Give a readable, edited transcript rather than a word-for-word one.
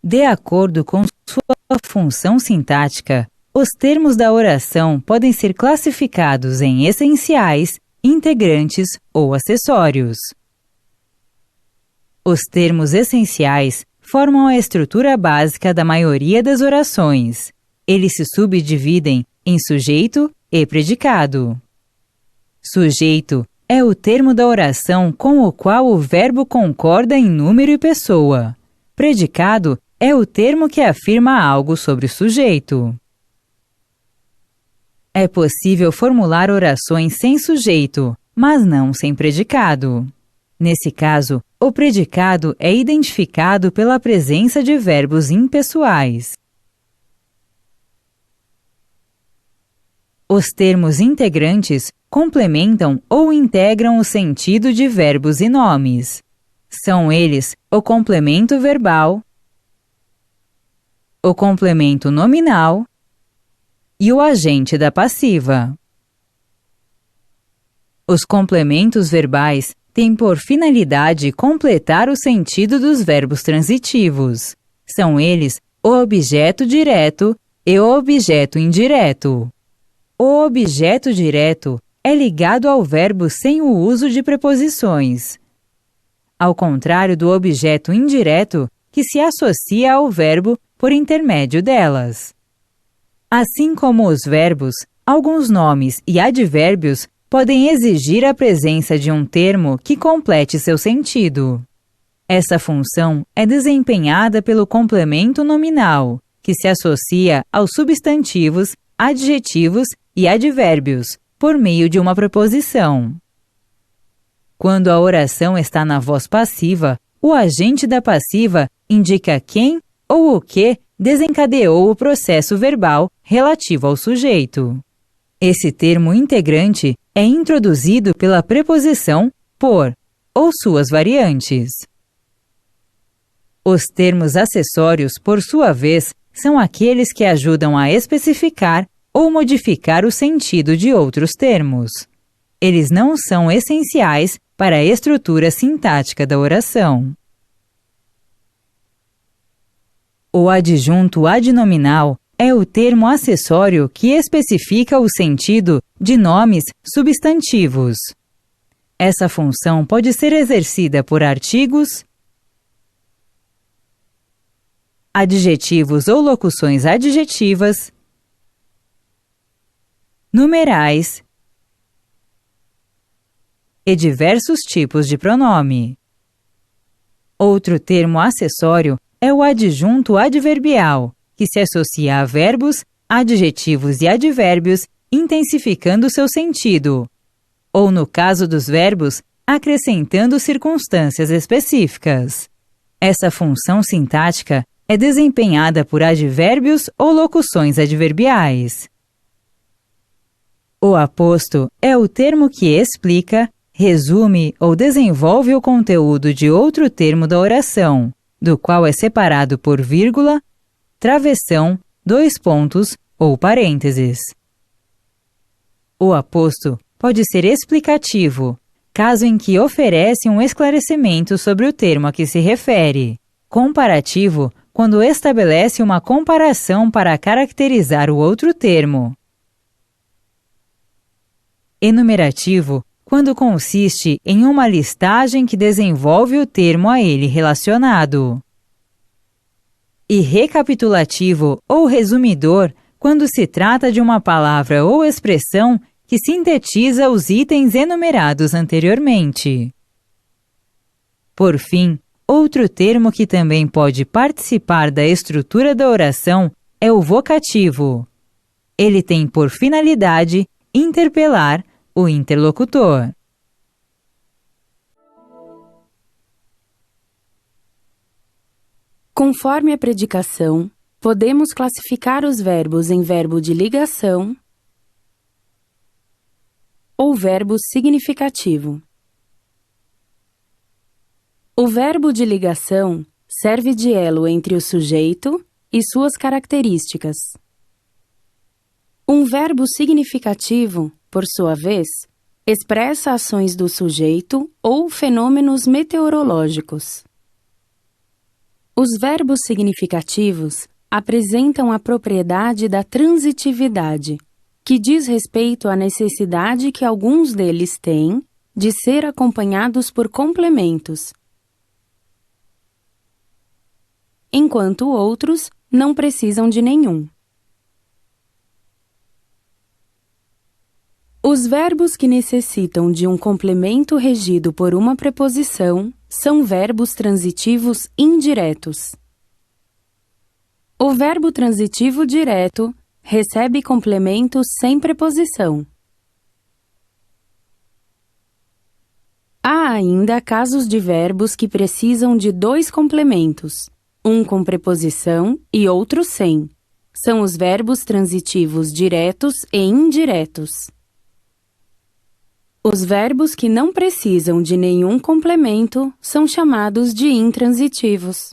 De acordo com sua função sintática, os termos da oração podem ser classificados em essenciais, integrantes ou acessórios. Os termos essenciais formam a estrutura básica da maioria das orações. Eles se subdividem em sujeito e predicado. Sujeito é o termo da oração com o qual o verbo concorda em número e pessoa. Predicado é o termo que afirma algo sobre o sujeito. É possível formular orações sem sujeito, mas não sem predicado. Nesse caso, o predicado é identificado pela presença de verbos impessoais. Os termos integrantes complementam ou integram o sentido de verbos e nomes. São eles o complemento verbal, o complemento nominal e o agente da passiva. Os complementos verbais têm por finalidade completar o sentido dos verbos transitivos. São eles o objeto direto e o objeto indireto. O objeto direto é ligado ao verbo sem o uso de preposições, ao contrário do objeto indireto, que se associa ao verbo por intermédio delas. Assim como os verbos, alguns nomes e advérbios podem exigir a presença de um termo que complete seu sentido. Essa função é desempenhada pelo complemento nominal, que se associa aos substantivos, adjetivos e advérbios, por meio de uma preposição. Quando a oração está na voz passiva, o agente da passiva indica quem ou o que desencadeou o processo verbal relativo ao sujeito. Esse termo integrante é introduzido pela preposição por ou suas variantes. Os termos acessórios, por sua vez, são aqueles que ajudam a especificar ou modificar o sentido de outros termos. Eles não são essenciais para a estrutura sintática da oração. O adjunto adnominal é o termo acessório que especifica o sentido de nomes substantivos. Essa função pode ser exercida por artigos, adjetivos ou locuções adjetivas, numerais e diversos tipos de pronome. Outro termo acessório é o adjunto adverbial, que se associa a verbos, adjetivos e advérbios, intensificando seu sentido, ou, no caso dos verbos, acrescentando circunstâncias específicas. Essa função sintática é desempenhada por advérbios ou locuções adverbiais. O aposto é o termo que explica, resume ou desenvolve o conteúdo de outro termo da oração, do qual é separado por vírgula, travessão, dois pontos ou parênteses. O aposto pode ser explicativo, caso em que oferece um esclarecimento sobre o termo a que se refere. Comparativo, quando estabelece uma comparação para caracterizar o outro termo. Enumerativo, quando consiste em uma listagem que desenvolve o termo a ele relacionado. E recapitulativo ou resumidor, quando se trata de uma palavra ou expressão que sintetiza os itens enumerados anteriormente. Por fim, outro termo que também pode participar da estrutura da oração é o vocativo. Ele tem por finalidade interpelar o interlocutor. Conforme a predicação, podemos classificar os verbos em verbo de ligação ou verbo significativo. O verbo de ligação serve de elo entre o sujeito e suas características. Um verbo significativo, por sua vez, expressa ações do sujeito ou fenômenos meteorológicos. Os verbos significativos apresentam a propriedade da transitividade, que diz respeito à necessidade que alguns deles têm de ser acompanhados por complementos, enquanto outros não precisam de nenhum. Os verbos que necessitam de um complemento regido por uma preposição são verbos transitivos indiretos. O verbo transitivo direto recebe complemento sem preposição. Há ainda casos de verbos que precisam de dois complementos, um com preposição e outro sem. São os verbos transitivos diretos e indiretos. Os verbos que não precisam de nenhum complemento são chamados de intransitivos.